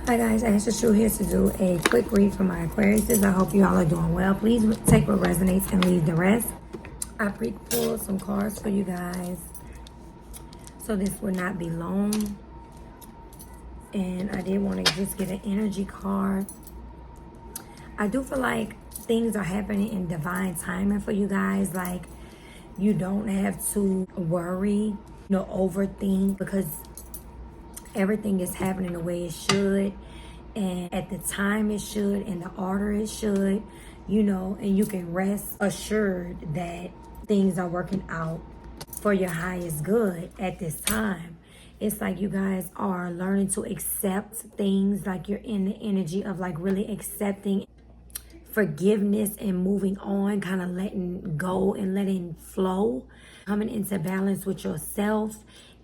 Hi guys, Ashley True here to do a quick read for my Aquariuses. I hope you all are doing well. Please take what resonates and leave the rest. I pre-pulled some cards for you guys, so this will not be long. And I did want to just get an energy card. I do feel like things are happening in divine timing for you guys. Like, you don't have to worry, overthink, because everything is happening the way it should, and at the time it should, and the order it should, and you can rest assured that things are working out for your highest good at this time. It's like you guys are learning to accept things, like you're in the energy of like really accepting forgiveness and moving on, kind of letting go and letting flow, coming into balance with yourself.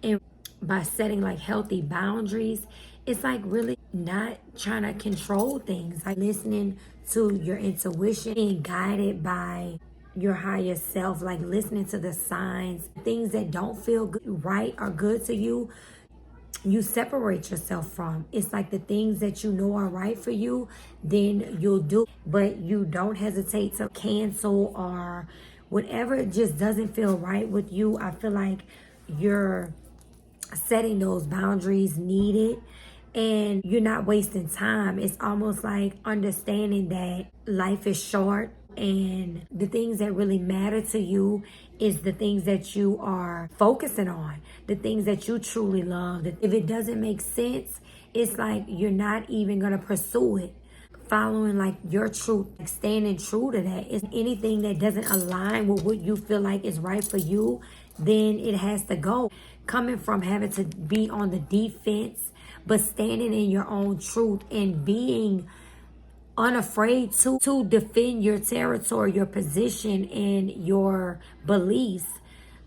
And by setting like healthy boundaries, it's like really not trying to control things, like listening to your intuition, being guided by your higher self, like listening to the signs. Things that don't feel good, right, or good to you, you separate yourself from. It's like the things that you know are right for you, then you'll do, but you don't hesitate to cancel or whatever just doesn't feel right with you. I feel like you're setting those boundaries needed, and you're not wasting time. It's almost like understanding that life is short, and the things that really matter to you is the things that you are focusing on, the things that you truly love. If it doesn't make sense, it's like you're not even gonna pursue it. Following like your truth, like standing true to that. Is anything that doesn't align with what you feel like is right for you, then it has to go. Coming from having to be on the defense, but standing in your own truth and being unafraid to defend your territory, your position, and your beliefs,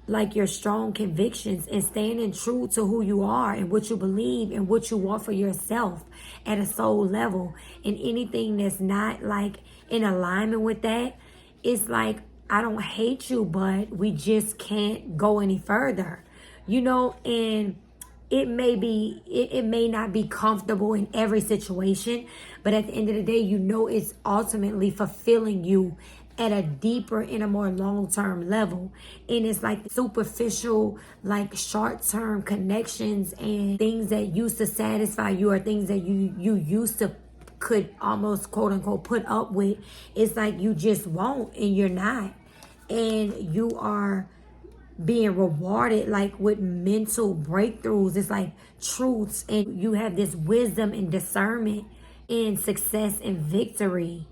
like your strong convictions, and standing true to who you are and what you believe and what you want for yourself at a soul level. And anything that's not like in alignment with that, it's like, I don't hate you, but we just can't go any further, and it may not be comfortable in every situation, but at the end of the day, it's ultimately fulfilling you at a deeper and a more long-term level. And it's like superficial, like short-term connections and things that used to satisfy you, or things that you used to could almost quote unquote put up with. It's like you just won't, and you're not, and you are being rewarded like with mental breakthroughs. It's like truths, and you have this wisdom and discernment and success and victory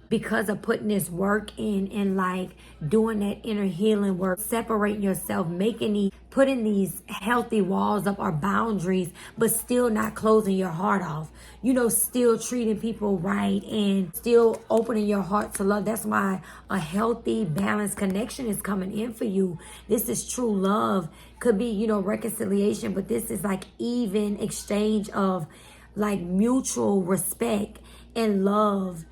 because of putting this work in, and like doing that inner healing work, separating yourself, putting these healthy walls up or boundaries, but still not closing your heart off, still treating people right and still opening your heart to love. That's why a healthy, balanced connection is coming in for you. This is true love. Could be, reconciliation, but this is like even exchange of like mutual respect and love.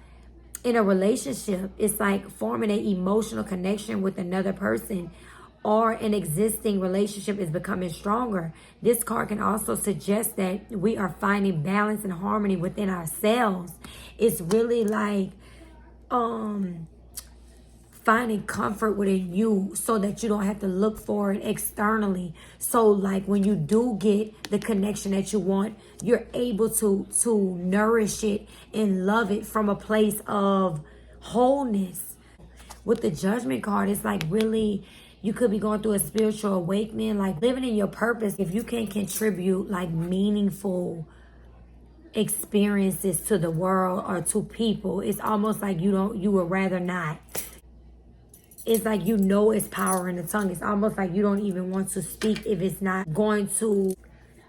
In a relationship, it's like forming an emotional connection with another person, or an existing relationship is becoming stronger. This card can also suggest that we are finding balance and harmony within ourselves. It's really like finding comfort within you, so that you don't have to look for it externally. So like when you do get the connection that you want, you're able to nourish it and love it from a place of wholeness. With the Judgment card, it's like really, you could be going through a spiritual awakening, like living in your purpose. If you can contribute like meaningful experiences to the world or to people, it's almost like you would rather not. It's like it's power in the tongue. It's almost like you don't even want to speak if it's not going to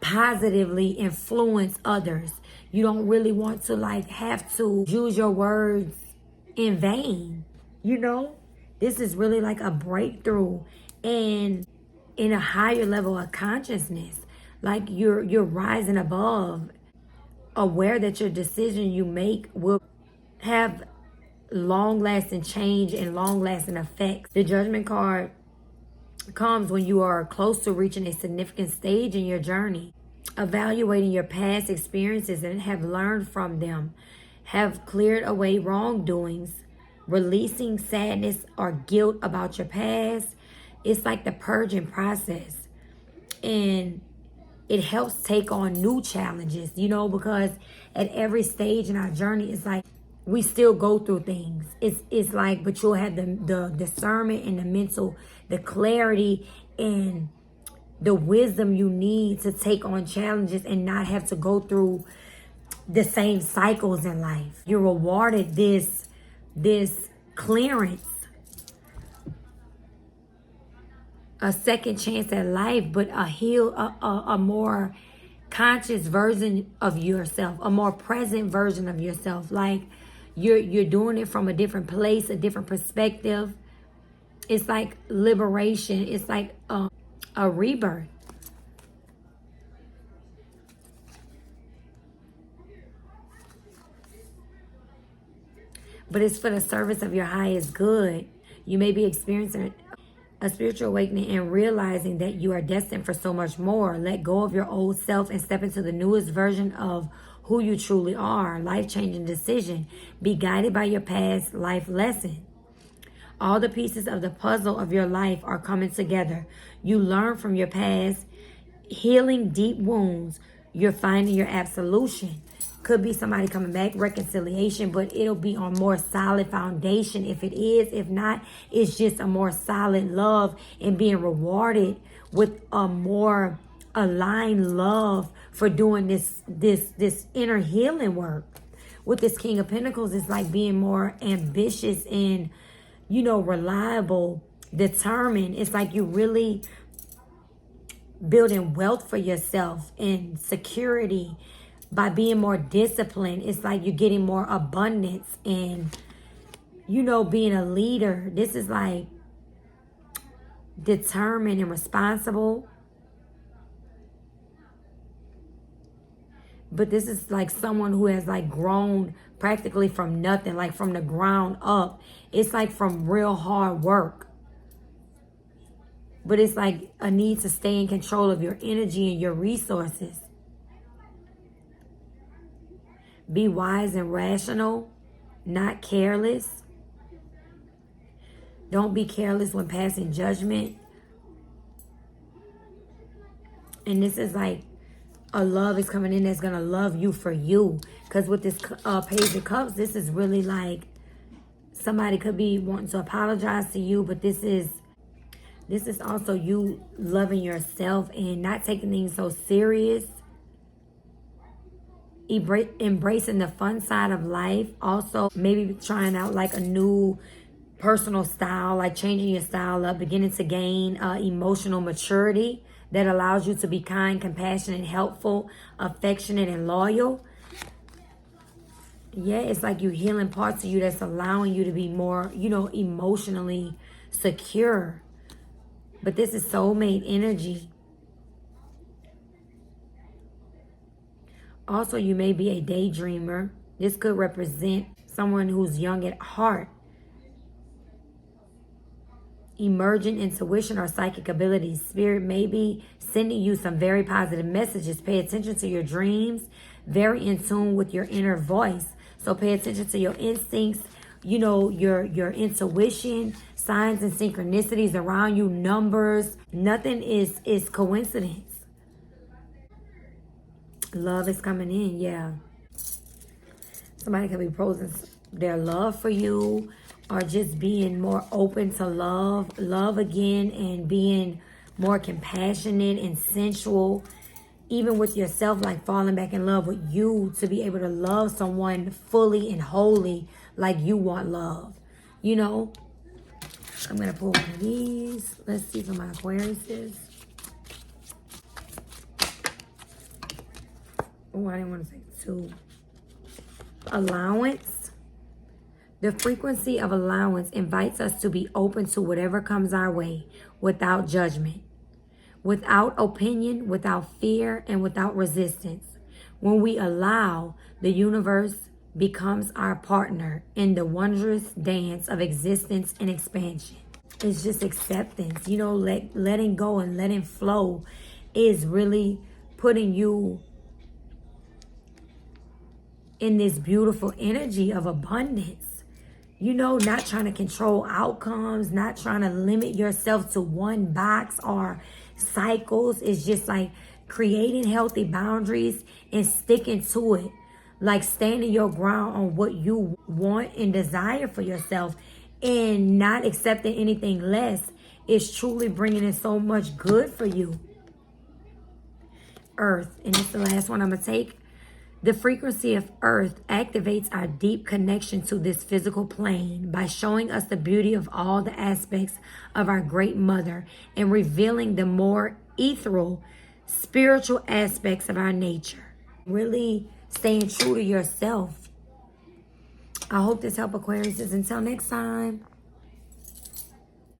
positively influence others. You don't really want to like have to use your words in vain. This is really like a breakthrough, and in a higher level of consciousness. Like you're rising above, aware that your decision you make will have long-lasting change and long-lasting effects. The Judgment card comes when you are close to reaching a significant stage in your journey. evaluating your past experiences and have learned from them, have cleared away wrongdoings, releasing sadness or guilt about your past. It's like the purging process. And it helps take on new challenges, because at every stage in our journey, it's like we still go through things. It's like, but you'll have the discernment and the mental, the clarity and the wisdom you need to take on challenges and not have to go through the same cycles in life. You're rewarded this clearance, a second chance at life, but a more conscious version of yourself, a more present version of yourself. Like you're doing it from a different place, a different perspective. It's like liberation. It's like a rebirth. But it's for the service of your highest good. You may be experiencing a spiritual awakening and realizing that you are destined for so much more. Let go of your old self and step into the newest version of who you truly are. Life-changing decision. Be guided by your past life lesson. All the pieces of the puzzle of your life are coming together. You learn from your past, healing deep wounds. You're finding your absolution. Could be somebody coming back, reconciliation, but it'll be on more solid foundation if it is. If not, it's just a more solid love and being rewarded with a more aligned love for doing this inner healing work. With this King of Pentacles, it's like being more ambitious and, reliable, determined. It's like you really building wealth for yourself and security by being more disciplined. It's like you're getting more abundance and, being a leader. This is like determined and responsible. But this is like someone who has like grown practically from nothing, like from the ground up. It's like from real hard work. But it's like a need to stay in control of your energy and your resources. Be wise and rational, not careless. Don't be careless when passing judgment. And this is like a love is coming in that's going to love you for you. Because with this Page of Cups, this is really like somebody could be wanting to apologize to you, but this is also you loving yourself and not taking things so serious. Embracing the fun side of life. Also, maybe trying out like a new personal style, like changing your style up, beginning to gain emotional maturity that allows you to be kind, compassionate, helpful, affectionate, and loyal. Yeah, it's like you healing parts of you that's allowing you to be more, emotionally secure. But this is soulmate energy. Also, you may be a daydreamer. This could represent someone who's young at heart. Emergent intuition or psychic abilities. Spirit may be sending you some very positive messages. Pay attention to your dreams. Very in tune with your inner voice. So pay attention to your instincts, your intuition, signs and synchronicities around you, numbers. Nothing is coincidence. Love is coming in, yeah. Somebody could be posing their love for you or just being more open to love again, and being more compassionate and sensual, even with yourself, like falling back in love with you to be able to love someone fully and wholly like you want love. I'm going to pull one of these. Let's see for my Aquariuses. Oh, I didn't want to say two. Allowance. The frequency of allowance invites us to be open to whatever comes our way without judgment, without opinion, without fear, and without resistance. When we allow, the universe becomes our partner in the wondrous dance of existence and expansion. It's just acceptance. Letting go and letting flow is really putting you in this beautiful energy of abundance. You know, not trying to control outcomes, not trying to limit yourself to one box or cycles. It's just like creating healthy boundaries and sticking to it. Like standing your ground on what you want and desire for yourself and not accepting anything less is truly bringing in so much good for you. Earth, and it's the last one I'm going to take. The frequency of Earth activates our deep connection to this physical plane by showing us the beauty of all the aspects of our great mother and revealing the more ethereal, spiritual aspects of our nature. Really staying true to yourself. I hope this helped, Aquarius. Until next time.